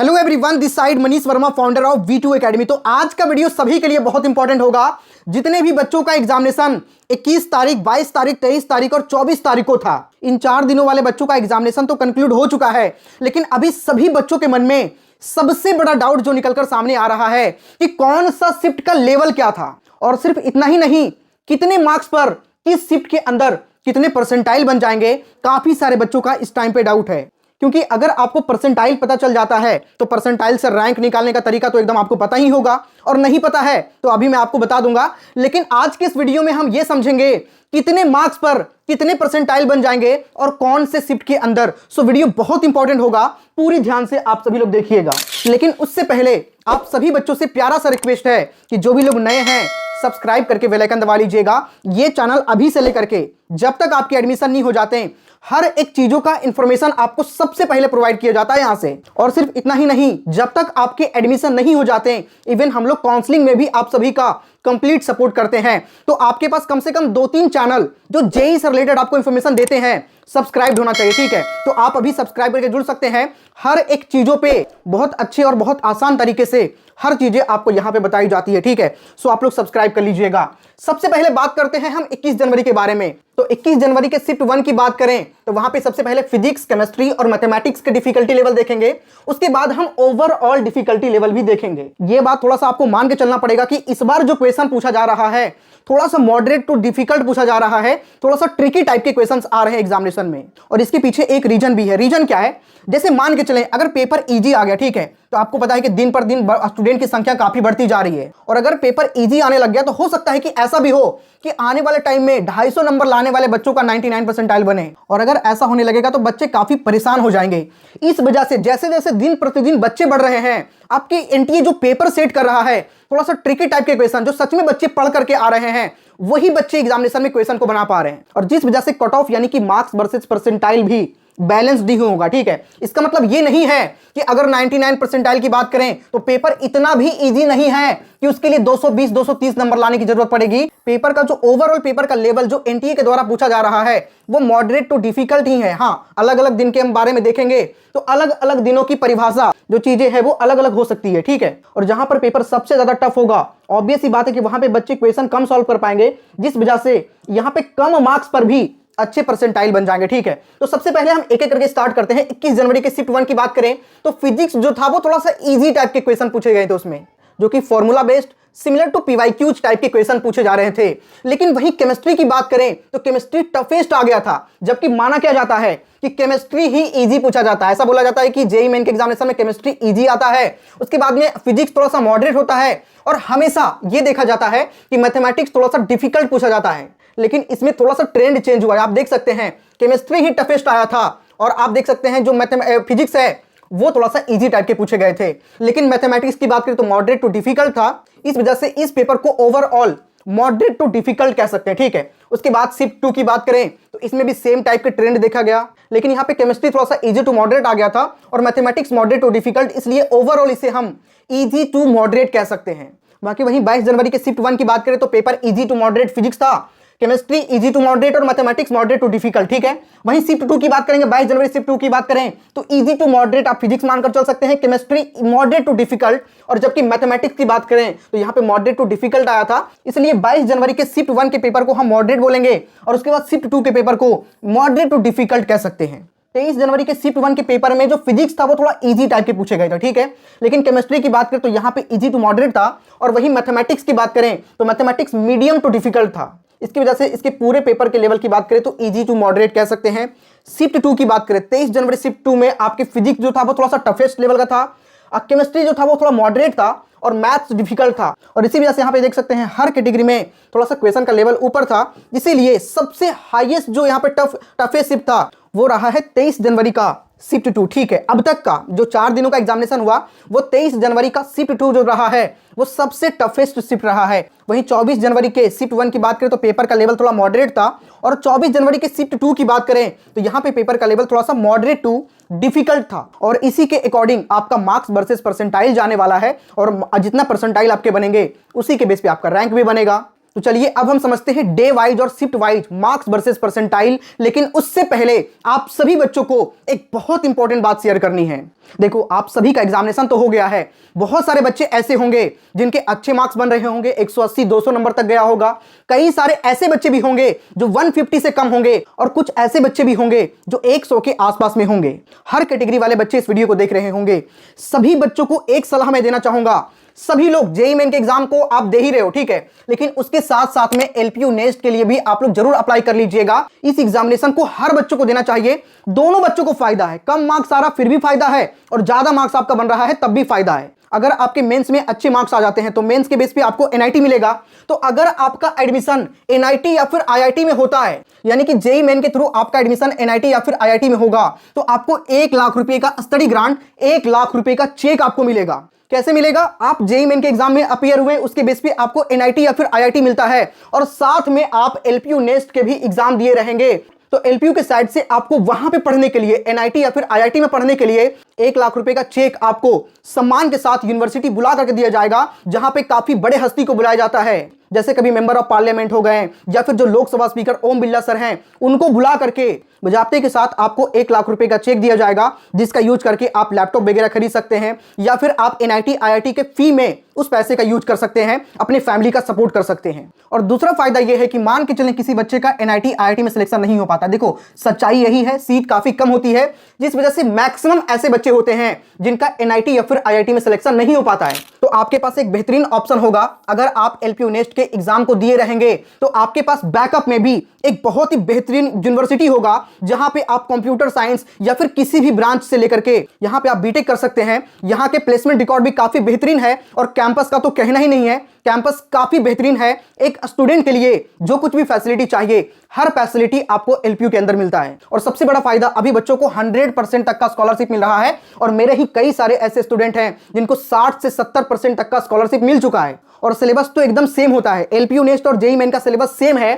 Hello everyone, this side Manish Verma, founder of V2 academy. तो आज का वीडियो सभी के लिए बहुत इंपॉर्टेंट होगा। जितने भी बच्चों का एग्जामिनेशन 21 तारीख, 22 तारीख, 23 तारीख और 24 तारीख को था, इन 4 दिनों वाले बच्चों का एग्जामिनेशन तो कंक्लूड हो चुका है। लेकिन अभी सभी बच्चों के मन में सबसे बड़ा डाउट जो निकलकर सामने आ रहा है कि कौन सा शिफ्ट का लेवल क्या था, और सिर्फ इतना ही नहीं, कितने मार्क्स पर किस शिफ्ट के अंदर कितने परसेंटाइल बन जाएंगे। काफी सारे बच्चों का इस टाइम पे डाउट है, क्योंकि अगर आपको परसेंटाइल पता चल जाता है तो परसेंटाइल से रैंक निकालने का तरीका तो एकदम आपको पता ही होगा, और नहीं पता है तो अभी मैं आपको बता दूंगा। लेकिन आज के इस वीडियो में हम यह समझेंगे कितने मार्क्स पर कितने परसेंटाइल बन जाएंगे और कौन से शिफ्ट के अंदर। सो वीडियो बहुत इंपॉर्टेंट होगा, पूरी ध्यान से आप सभी लोग देखिएगा। लेकिन उससे पहले आप सभी बच्चों से प्यारा सा रिक्वेस्ट है कि जो भी लोग नए हैं, सब्सक्राइब करके बेल आइकन दबा लीजिएगा। ये चैनल अभी से लेकर के जब तक आपके एडमिशन नहीं हो जाते, हर एक चीजों का इंफॉर्मेशन आपको सबसे पहले प्रोवाइड किया जाता है यहां से। और सिर्फ इतना ही नहीं, जब तक आपके एडमिशन नहीं हो जाते, इवन हम लोग काउंसलिंग में भी आप सभी का कंप्लीट सपोर्ट करते हैं। तो आपके पास कम से कम 2-3 चैनल जो जेईई से रिलेटेड आपको इंफॉर्मेशन देते हैं सब्सक्राइब होना चाहिए, ठीक है। तो आप अभी सब्सक्राइब करके जुड़ सकते हैं। हर एक चीजों पे बहुत अच्छे और बहुत आसान तरीके से हर चीजें आपको यहां पे बताई जाती है, ठीक है। सो आप लोग सब्सक्राइब कर लीजिएगा। सबसे पहले बात करते हैं हम 21 जनवरी के बारे में। तो 21 जनवरी के शिफ्ट 1 की बात करें तो वहां पे सबसे पहले फिजिक्स, केमिस्ट्री और मैथमेटिक्स के डिफिकल्टी लेवल देखेंगे। उसके बाद हम ओवरऑल डिफिकल्टी लेवल भी देखेंगे। ये बात थोड़ा सा आपको मान के चलना पड़ेगा कि इस बार जो क्वेश्चन पूछा जा रहा है थोड़ा सा मॉडरेट टू डिफिकल्ट पूछा जा रहा है, थोड़ा सा ट्रिकी टाइप के क्वेश्चंस आ रहे हैं एग्जामिनेशन में। और इसके पीछे एक रीजन भी है। रीजन क्या है? जैसे मान के चलें अगर पेपर इजी आ गया, ठीक है, तो आपको पता है कि दिन पर दिन स्टूडेंट की संख्या काफी बढ़ती जा रही है, और अगर पेपर इजी आने लग गया तो हो सकता है कि ऐसा भी हो कि आने वाले टाइम में 250 नंबर लाने वाले बच्चों का 99 परसेंटाइल बने। और अगर ऐसा होने लगेगा तो बच्चे काफी परेशान हो जाएंगे। इस वजह से जैसे जैसे दिन प्रतिदिन बच्चे बढ़ रहे हैं, आपकी एनटीए जो पेपर सेट कर रहा है, थोड़ा सा ट्रिकी टाइप के क्वेश्चन जो सच में बच्चे पढ़ करके आ रहे हैं, वही बच्चे एग्जामिनेशन में क्वेश्चन को बना पा रहे हैं। और जिस वजह से कट ऑफ यानी कि मार्क्स वर्सेस परसेंटाइल भी बैलेंस डी होगा, ठीक है। इसका मतलब ये नहीं है कि अगर 99 परसेंटाइल की बात करें तो पेपर इतना भी इजी नहीं है कि उसके लिए 220 230 नंबर लाने की जरूरत पड़ेगी। पेपर का जो ओवरऑल पेपर का लेवल जो एनटीए के द्वारा पूछा जा रहा है वो मॉडरेट टू डिफिकल्ट ही है। हाँ, अलग अलग दिन के हम बारे में देखेंगे तो अलग अलग दिनों की परिभाषा जो चीजें हैं वो अलग अलग हो सकती है, ठीक है। और जहां पर पेपर सबसे ज्यादा टफ होगा, ऑब्वियस ही बात है कि वहां पे बच्चे क्वेश्चन कम सॉल्व कर पाएंगे, जिस वजह से यहां पे कम मार्क्स पर भी अच्छे परसेंटाइल बन जाएंगे, ठीक है। तो सबसे पहले हम एक एक करके स्टार्ट करते हैं। 21 जनवरी के शिफ्ट 1 की बात करें तो फिजिक्स जो था वो थोड़ा सा इजी टाइप के क्वेश्चन पूछे गए थे उसमें, जो कि formula based similar to PYQs type के क्वेश्चन पूछे जा रहे थे। लेकिन वहीं केमिस्ट्री की बात करें तो केमिस्ट्री टफेस्ट आ गया था, जबकि माना क्या जाता है कि केमिस्ट्री ही इजी पूछा जाता है। ऐसा बोला जाता है कि जेईई मेन के एग्जामिनेशन में केमिस्ट्री इजी आता है, उसके बाद में फिजिक्स थोड़ा सा मॉडरेट होता है, और हमेशा यह देखा जाता है कि मैथमेटिक्स थोड़ा सा डिफिकल्ट पूछा जाता है। लेकिन इसमें थोड़ा सा ट्रेंड चेंज हुआ है। आप देख सकते हैं केमिस्ट्री ही टफेस्ट आया था, और आप देख सकते हैं जो फिजिक्स है वो थोड़ा सा इजी टाइप के पूछे गए थे। लेकिन मैथमेटिक्स की बात करें तो मॉडरेट टू डिफिकल्ट था, इस वजह से इस पेपर को ओवरऑल मॉडरेट टू डिफिकल्ट कह सकते हैं, ठीक है। उसके बाद शिफ्ट 2 की बात करें तो इसमें भी सेम टाइप के ट्रेंड देखा गया, लेकिन यहाँ पे केमिस्ट्री थोड़ा सा इजी टू मॉडरेट आ गया था और मैथमेटिक्स मॉडरेट टू डिफिकल्ट, इसलिए ओवरऑल इसे हम इजी टू मॉडरेट कह सकते हैं। बाकी वहीं 22 जनवरी के शिफ्ट 1 की बात करें तो paper easy to moderate physics था, केमिस्ट्री इजी टू मॉडरेट और मैथमेटिक्स मॉडरेट टू डिफिकल्ट, ठीक है। वहीं शिफ्ट 2 की बात करेंगे, 22 जनवरी शिफ्ट 2 की बात करें तो इजी टू मॉडरेट आप फिजिक्स मानकर चल सकते हैं, केमिस्ट्री मॉडरेट टू डिफिकल्ट, और जबकि मैथमेटिक्स की बात करें तो यहां पे मॉडरेट टू डिफिकल्ट आया था, इसलिए 22 जनवरी के शिफ्ट 1 के पेपर को हम मॉडरेट बोलेंगे और उसके बाद शिफ्ट 2 के पेपर को मॉडरेट टू डिफिकल्ट कह सकते हैं। 23 जनवरी के शिफ्ट 1 के पेपर में जो फिजिक्स था वो थोड़ा इजी टाइप के पूछे गए थे, ठीक है। लेकिन केमिस्ट्री की बात करें तो यहां पे इजी टू मॉडरेट था, और वही मैथमेटिक्स की बात करें तो मैथमेटिक्स मीडियम टू डिफिकल्ट था। इसकी वजह से इसके पूरे पेपर के लेवल की बात करें तो इजी टू मॉडरेट कह सकते हैं। शिफ्ट 2 की बात करें 23 जनवरी शिफ्ट 2 में आपके फिजिक्स जो था वो थोड़ा सा टफेस्ट लेवल का था, केमिस्ट्री जो था वो थोड़ा मॉडरेट था, और मैथ्स डिफिकल्ट था। और इसी वजह से यहाँ पे देख सकते हैं हर कैटेगरी में थोड़ा सा क्वेश्चन का लेवल ऊपर था, इसीलिए सबसे हाईएस्ट जो यहाँ पे टफेस्ट शिफ्ट था वो रहा है 23 जनवरी का शिफ्ट 2, ठीक है। अब तक का जो 4 दिनों का एग्जामिनेशन हुआ वो 23 जनवरी का शिफ्ट 2 जो रहा है वो सबसे टफेस्ट शिफ्ट रहा है। वहीं 24 जनवरी के शिफ्ट 1 की बात करें तो पेपर का लेवल थोड़ा मॉडरेट था, और 24 जनवरी के शिफ्ट 2 की बात करें तो यहाँ पे पेपर का लेवल थोड़ा सा मॉडरेट टू डिफिकल्ट था। और इसी के अकॉर्डिंग आपका मार्क्स वर्सेस परसेंटाइल जाने वाला है, और जितना परसेंटाइल आपके बनेंगे उसी के बेस पे आपका रैंक भी बनेगा। तो चलिए अब हम समझते हैं डे वाइज और shift wise marks versus percentile. लेकिन उससे पहले आप सभी बच्चों को एक बहुत इंपॉर्टेंट बात शेयर करनी है। देखो, आप सभी का एग्जामिनेशन तो हो गया है, बहुत सारे बच्चे ऐसे होंगे जिनके अच्छे मार्क्स बन रहे होंगे, 180 200 नंबर तक गया होगा। कई सारे ऐसे बच्चे भी होंगे जो 150 से कम होंगे और कुछ ऐसे बच्चे भी होंगे जो 100 के आसपास में होंगे। हर कैटेगरी वाले बच्चे इस वीडियो को देख रहे होंगे। सभी बच्चों को एक सलाह मैं देना चाहूंगा, सभी लोग जेईई मेन के एग्जाम को आप दे ही रहे हो, ठीक है, लेकिन उसके साथ साथ में एलपीयू नेस्ट के लिए भी आप लोग जरूर अप्लाई कर लीजिएगा। इस एग्जामिनेशन को हर बच्चों को देना चाहिए, दोनों बच्चों को फायदा है। कम मार्क्स आ रहा फिर भी फायदा है और ज्यादा मार्क्स आपका बन रहा है तब भी फायदा है। अगर आपके मेंस में अच्छे मार्क्स आ जाते हैं तो मेंस के बेस पे आपको एनआईटी मिलेगा। तो अगर आपका एडमिशन एनआईटी या फिर आईआईटी में होता है, यानी कि जेईई मेन के थ्रू आपका एडमिशन एनआईटी या फिर आईआईटी में होगा, तो आपको 1 लाख रुपए का स्टडी ग्रांट, 1 लाख रुपए का चेक आपको मिलेगा। कैसे मिलेगा? आप जेईई मेन के एग्जाम में अपीयर हुए, उसके बेस पे आपको एनआईटी या फिर आईआईटी मिलता है और साथ में आप एलपीयू नेस्ट के भी एग्जाम दिए रहेंगे। तो एलपीयू के साइड से आपको वहां पे पढ़ने के लिए, एनआईटी या फिर आईआईटी में पढ़ने के लिए 1 लाख रुपए का चेक आपको सम्मान के साथ यूनिवर्सिटी बुला करके दिया जाएगा, जहां पे काफी बड़े हस्ती को बुलाया जाता है, जैसे कभी मेंबर ऑफ पार्लियामेंट हो गए या फिर जो लोकसभा स्पीकर ओम बिरला सर हैं, उनको बुला करके बजाते के साथ आपको 1 लाख रुपए का चेक दिया जाएगा, जिसका यूज करके आप लैपटॉप वगैरह खरीद सकते हैं या फिर आप एनआईटी आईआईटी के फी में उस पैसे का यूज कर सकते हैं, अपने फैमिली का सपोर्ट कर सकते हैं। और दूसरा फायदा यह है कि मान के चलें किसी बच्चे का एनआईटी आईआईटी में सिलेक्शन नहीं हो पाता, देखो सच्चाई यही है, सीट काफी कम होती है, जिस वजह से मैक्सिमम ऐसे बच्चे होते हैं जिनका एनआईटी या फिर आईआईटी में सिलेक्शन नहीं हो पाता है। तो आपके पास एक बेहतरीन ऑप्शन होगा, अगर आप एलपीयू नेस्ट के एग्जाम को दिए रहेंगे तो आपके पास बैकअप में भी एक बहुत ही बेहतरीन यूनिवर्सिटी होगा, जहां पे आप कंप्यूटर साइंस या फिर किसी भी ब्रांच से लेकर के यहां पे आप बीटेक कर सकते हैं। यहां के प्लेसमेंट रिकॉर्ड भी काफी बेहतरीन है और कैंपस का तो कहना ही नहीं है, कैंपस काफी बेहतरीन है। एक स्टूडेंट के लिए जो कुछ भी फैसिलिटी चाहिए, हर फैसिलिटी आपको एलपीयू के अंदर मिलता है। और सबसे बड़ा फायदा, अभी बच्चों को 100% तक का स्कॉलरशिप मिल रहा है और मेरे ही कई सारे ऐसे स्टूडेंट हैं जिनको 60 से 70% तक का स्कॉलरशिप मिल चुका है। और सिलेबस तो एकदम सेम होता है, एलपीयू नेस्ट और जेईई मेन का सिलेबस सेम है।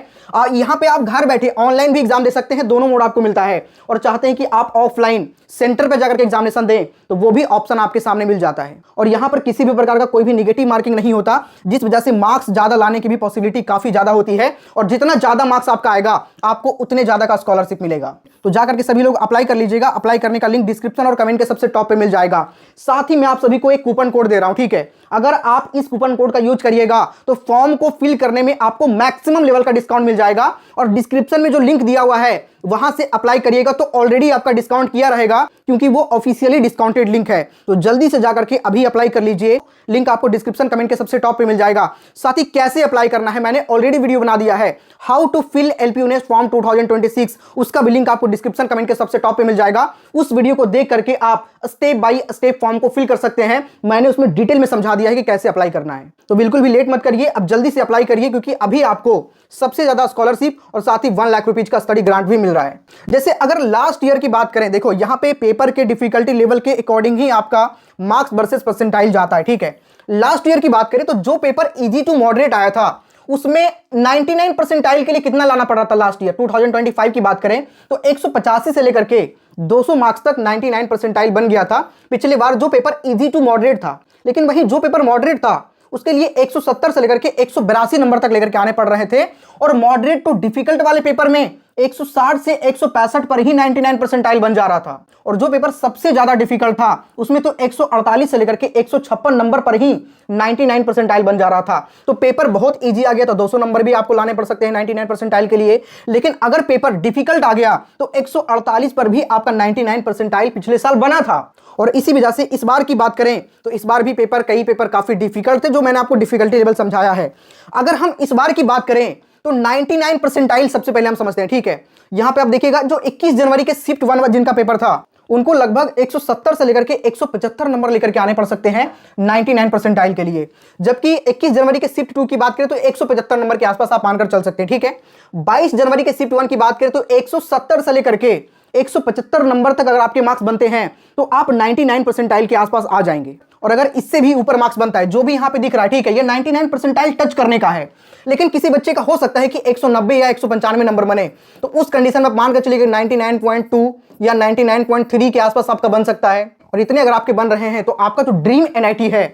यहां पे आप घर बैठे ऑनलाइन भी एग्जाम दे सकते हैं, दोनों मोड आपको मिलता है। और चाहते हैं कि आप ऑफलाइन सेंटर पे जाकर के एग्जामिनेशन दें तो वो भी ऑप्शन आपके सामने मिल जाता है। और यहां पर किसी भी प्रकार का कोई भी नेगेटिव मार्किंग नहीं होता, जिस वजह से मार्क्स ज्यादा लाने की भी पॉसिबिलिटी काफी ज्यादा होती है। और जितना ज्यादा मार्क्स आपका आएगा, आपको उतने ज्यादा का स्कॉलरशिप मिलेगा। तो जाकर के सभी लोग अप्लाई कर लीजिएगा। अप्लाई करने का लिंक डिस्क्रिप्शन और कमेंट के सबसे टॉप पे मिल जाएगा। साथ ही मैं आप सभी को एक कूपन कोड दे रहा हूं, ठीक है, अगर आप इस कूपन कोड का यूज करिएगा तो फॉर्म को फिल करने में आपको मैक्सिमम लेवल का डिस्काउंट मिल जाएगा। और डिस्क्रिप्शन में जो लिंक दिया हुआ है वहां से अप्लाई करिएगा तो ऑलरेडी आपका डिस्काउंट किया रहेगा, क्योंकि वो ऑफिशियली डिस्काउंटेड लिंक है। तो जल्दी से जाकर के अभी अप्लाई कर लीजिए, लिंक आपको डिस्क्रिप्शन कमेंट के सबसे टॉप पे मिल जाएगा। साथ ही कैसे अप्लाई करना है मैंने ऑलरेडी वीडियो बना दिया है, how to fill LPU NEST form 2026, उसका भी लिंक आपको डिस्क्रिप्शन कमेंट के सबसे टॉप पे मिल जाएगा। उस वीडियो को देख करके आप स्टेप बाय स्टेप फॉर्म को फिल कर सकते हैं। मैंने उसमें डिटेल में समझा दिया है कि कैसे अप्लाई करना है। तो बिल्कुल भी लेट मत करिए, अब जल्दी से अप्लाई करिए, क्योंकि अभी आपको सबसे ज्यादा स्कॉलरशिप और साथ ही 1 लाख रुपीज का स्टडी ग्रांट भी मिल रहा है। जैसे अगर लास्ट ईयर की बात करें, देखो यहां पे पेपर के डिफिकल्टी लेवल के अकॉर्डिंग ही आपका मार्क्स वर्सेस परसेंटाइल जाता है, ठीक है। लास्ट ईयर की बात करें तो जो पेपर इजी टू मॉडरेट आया था उसमें 99 परसेंटाइल के लिए कितना लाना पड़ रहा था लास्ट ईयर 2025 की बात करें तो 185 से लेकर के 200 मार्क्स तक 99 परसेंटाइल बन गया था पिछले बार, जो पेपर इजी टू मॉडरेट था। लेकिन वही जो पेपर मॉडरेट था उसके लिए 170 से लेकर के 182 नंबर तक लेकर के आने पड़ रहे थे। और मॉडरेट टू डिफिकल्ट वाले पेपर में 160 से 165 पर ही 99 परसेंटाइल बन जा रहा था। और जो पेपर सबसे ज्यादा डिफिकल्ट था उसमें तो 148 से लेकर के 156 नंबर पर ही 99 परसेंटाइल बन जा रहा था। तो पेपर बहुत इजी आ गया तो 200 नंबर भी आपको लाने पड़ सकते हैं 99 परसेंटाइल के लिए। लेकिन अगर पेपर डिफिकल्ट आ गया तो 148 पर भी आपका 99 परसेंटाइल पिछले साल बना था। और इसी वजह से इस बार की बात करें तो इस बार भी कई पेपर काफी डिफिकल्ट थे, जो मैंने आपको डिफिकल्टी लेवल समझाया है। अगर हम इस बार की बात करें तो 99 परसेंटाइल सबसे पहले हम समझते हैं, ठीक है। यहां पे आप देखिएगा जो 21 जनवरी के शिफ्ट 1 जिनका पेपर था उनको लगभग 170 से लेकर के 175 नंबर लेकर के आने पड़ सकते हैं 99 परसेंटाइल के लिए। जबकि 21 जनवरी के शिफ्ट 2 की बात करें तो 175 नंबर के आसपास आप मानकर चल सकते हैं, ठीक है। 22 जनवरी के शिफ्ट 1 की बात करें तो 170 से लेकर के 175 नंबर तक अगर आपके मार्क्स बनते हैं तो आप 99 परसेंटाइल के आसपास आ जाएंगे। और अगर इससे भी ऊपर मार्क्स बनता है, जो भी यहां पे दिख रहा है, ठीक है, ये 99 परसेंटाइल टच करने का है। लेकिन किसी बच्चे का हो सकता है कि 190 या 195 नंबर बने, तो उस कंडीशन में आप मान कर चलिए 99.2 या 99.3 के आसपास आपका बन सकता है। और इतने अगर आपके बन रहे हैं तो आपका जो ड्रीम एनआईटी है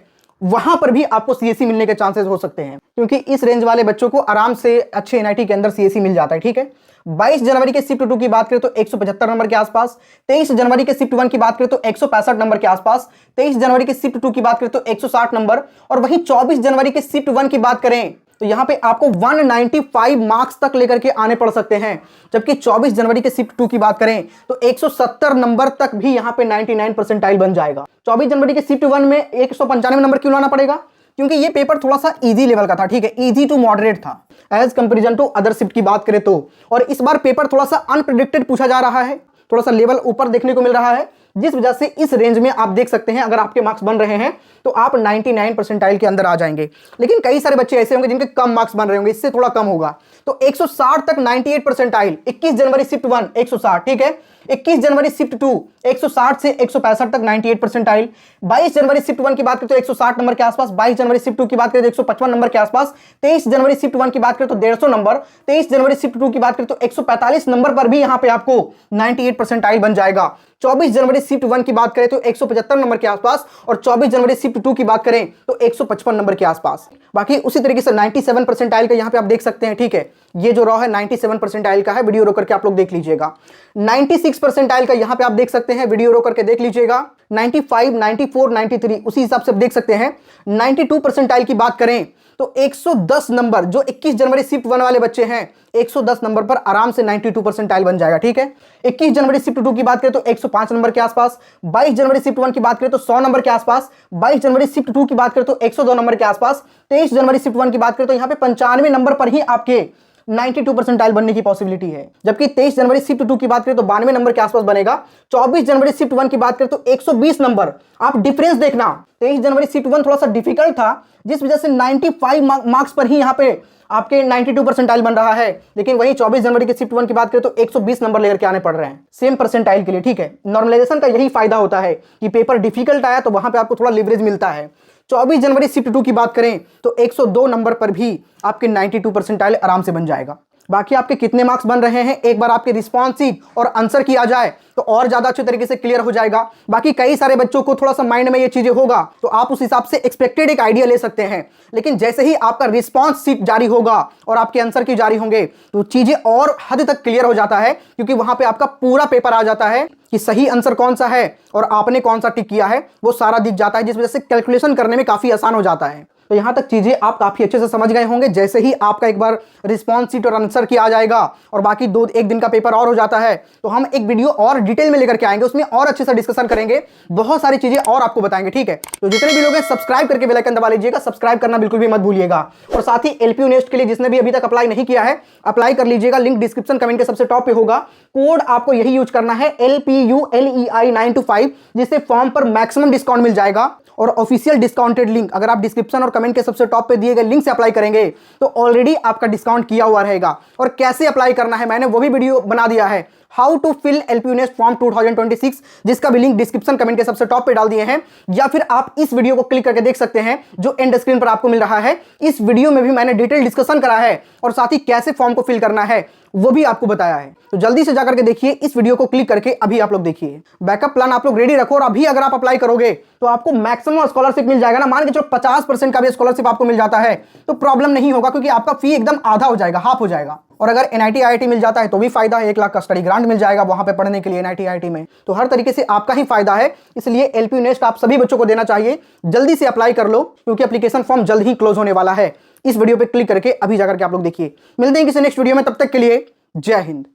वहां पर भी आपको सीएससी मिलने के चांसेस हो सकते हैं, क्योंकि इस रेंज वाले बच्चों को आराम से अच्छे एनआईटी के अंदर सीएससी मिल जाता है। ठीक है, 22 जनवरी के शिफ्ट 2 की बात करें तो 175 नंबर के आसपास, 23 जनवरी के शिफ्ट 1 की बात करें तो 165 नंबर के आसपास, 23 जनवरी के शिफ्ट 2 की बात करें तो 160 नंबर, और वहीं 24 जनवरी के शिफ्ट 1 की बात करें तो यहां पे आपको 195 मार्क्स तक लेकर के आने पड़ सकते हैं। जबकि 24 जनवरी के शिफ्ट 2 की बात करें तो 170 नंबर तक भी यहां पे 99 परसेंटाइल बन जाएगा। 24 जनवरी के शिफ्ट 1 में 195 नंबर क्यों लाना पड़ेगा? क्योंकि ये पेपर थोड़ा सा इजी लेवल का था। ठीक है, इजी टू मॉडरेट था as comparison to other shift की बात करें तो। और इस बार पेपर थोड़ा सा अनप्रेडिक्टेड पूछा जा रहा है, थोड़ा सा लेवल ऊपर देखने को मिल रहा है, जिस वजह से इस रेंज में आप देख सकते हैं अगर आपके मार्क्स बन रहे हैं तो आप 99 परसेंटाइल के अंदर आ जाएंगे। लेकिन कई सारे बच्चे ऐसे होंगे जिनके कम मार्क्स बन रहे होंगे, इससे थोड़ा कम होगा, तो 160 तक 98 परसेंटाइल। 21 जनवरी शिफ्ट 1 160, ठीक है, 21 जनवरी शिफ्ट 2 160 से 165 तक 98 परसेंटाइल। 22 जनवरी शिफ्ट 1 की बात करें तो 160 नंबर के आसपास, 22 जनवरी शिफ्ट 2 की बात करें तो 155 नंबर के आसपास, 23 जनवरी शिफ्ट 1 की बात करें तो 150 नंबर, 23 जनवरी शिफ्ट 2 की बात करें तो 145 नंबर पर भी यहां पे आपको 98 परसेंटाइल बन जाएगा। 24 जनवरी शिफ्ट 1 की बात करें तो 175 नंबर के आसपास, और 24 जनवरी शिफ्ट 2 की बात करें तो 155 नंबर के आसपास। बाकी उसी तरीके से 97 परसेंटाइल का यहां पे आप देख सकते हैं। ठीक है, ये जो रॉ है 97 परसेंटाइल का है, वीडियो रोक करके आप लोग देख लीजिएगा। 96 परसेंटाइल का यहां पे आप देख सकते हैं, वीडियो रोक करके देख लीजिएगा। 95, 94, 93 उसी हिसाब से आप देख सकते हैं। 92 परसेंटाइल की बात करें तो 110 नंबर, जो 21 जनवरी शिफ्ट 1 वाले बच्चे हैं, 110 नंबर पर आराम से 92 परसेंटाइल बन जाएगा। ठीक है, 21 जनवरी शिफ्ट 2 की बात करें तो 105 नंबर के आसपास, 22 जनवरी शिफ्ट 1 की बात करें तो 100 नंबर के आसपास, 22 जनवरी शिफ्ट 2 की बात करें तो 102 नंबर के आसपास, 23 जनवरी शिफ्ट 1 की बात करें तो यहां पे 95 नंबर पर ही आपके 92 परसेंटाइल बनने की पॉसिबिलिटी है। जबकि 23 जनवरी शिफ्ट 2 की बात करें तो 92 नंबर के आसपास बनेगा। 24 जनवरी शिफ्ट 1 की बात करें तो 120 नंबर। आप डिफरेंस देखना, 23 जनवरी शिफ्ट 1 थोड़ा सा डिफिकल्ट था, जिस वजह से 95 मार्क्स पर ही यहां पे आपके 92 परसेंटाइल बन रहा है। लेकिन वही 24 जनवरी के शिफ्ट 1 की बात करें तो 120 नंबर लेकर के आने पड़ रहे हैं सेम परसेंटाइल के लिए। ठीक है, नॉर्मलाइजेशन का यही फायदा होता है कि पेपर डिफिकल्ट आया तो वहां पे आपको थोड़ा लिवरेज मिलता है। 24 जनवरी शिफ्ट 2 की बात करें तो 102 नंबर पर भी आपके 92 परसेंटाइल आराम से बन जाएगा। बाकी आपके कितने मार्क्स बन रहे हैं एक बार आपके रिस्पॉन्स शीट और आंसर किया जाए तो और ज्यादा अच्छे तरीके से क्लियर हो जाएगा। बाकी कई सारे बच्चों को थोड़ा सा माइंड में ये चीजें होगा तो आप उस हिसाब से एक्सपेक्टेड एक आइडिया ले सकते हैं। लेकिन जैसे ही आपका रिस्पॉन्स शीट जारी होगा और आपके आंसर की जारी होंगे तो चीजें और हद तक क्लियर हो जाता है, क्योंकि वहां पे आपका पूरा पेपर आ जाता है कि सही आंसर कौन सा है और आपने कौन सा टिक किया है, वो सारा दिख जाता है, जिस वजह से कैलकुलेशन करने में काफी आसान हो जाता है। तो यहां तक चीजें आप काफी अच्छे से समझ गए होंगे। जैसे ही आपका एक बार रिस्पॉन्स शीट और आंसर की आ जाएगा और बाकी एक दिन का पेपर और हो जाता है तो हम एक वीडियो और डिटेल में लेकर के आएंगे, उसमें और अच्छे से डिस्कशन करेंगे, बहुत सारी चीजें और आपको बताएंगे। ठीक है, तो जितने भी लोग हैं सब्सक्राइब करके बेल आइकन दबा लीजिएगा, सब्सक्राइब करना बिल्कुल भी मत भूलिएगा। और साथ ही एलपीयू नेस्ट के लिए जिसने भी अभी तक अप्लाई नहीं किया है अप्लाई कर लीजिएगा, लिंक डिस्क्रिप्शन कमेंट के सबसे टॉप पे होगा। कोड आपको यही यूज करना है LPULEI 925, जिससे फॉर्म पर मैक्सिमम डिस्काउंट मिल जाएगा। और ऑफिशियल डिस्काउंटेड लिंक अगर आप डिस्क्रिप्शन और कमेंट के सबसे टॉप पे दिए गए लिंक से अप्लाई करेंगे तो ऑलरेडी आपका डिस्काउंट किया हुआ रहेगा। और कैसे अप्लाई करना है मैंने वो भी वीडियो बना दिया है, how to fill LPU NEST form 2026, जिसका भी लिंक डिस्क्रिप्शन कमेंट के सबसे टॉप पे डाल दिए हैं, या फिर आप इस वीडियो को क्लिक करके देख सकते हैं जो एंड स्क्रीन पर आपको मिल रहा है। इस वीडियो में भी मैंने डिटेल डिस्कशन करा है और साथ ही कैसे फॉर्म को फिल करना है वो भी आपको बताया है। तो जल्दी से जाकर के देखिए, इस वीडियो को क्लिक करके अभी आप लोग देखिए। बैकअप प्लान आप लोग रेडी रखो, और अभी अगर आप अप्लाई करोगे तो आपको मैक्सिमम स्कॉलरशिप मिल जाएगा ना। मान के चलो 50% का भी स्कॉलरशिप आपको मिल जाता है तो प्रॉब्लम नहीं होगा, क्योंकि आपका फी एकदम आधा हो जाएगा, हाफ हो जाएगा। और अगर एनआईटी आईआईटी मिल जाता है तो भी फायदा है, 1 लाख का स्टडी ग्रांट मिल जाएगा वहां पे पढ़ने के लिए एनआईटी आईआईटी में। तो हर तरीके से आपका ही फायदा है, इसलिए एलपीयू नेस्ट आप सभी बच्चों को देना चाहिए। जल्दी से अप्लाई कर लो, क्योंकि एप्लीकेशन फॉर्म जल्द ही क्लोज होने वाला है। इस वीडियो पे क्लिक करके अभी जाकर के आप लोग देखिए। मिलते हैं किसी नेक्स्ट वीडियो में, तब तक के लिए जय हिंद।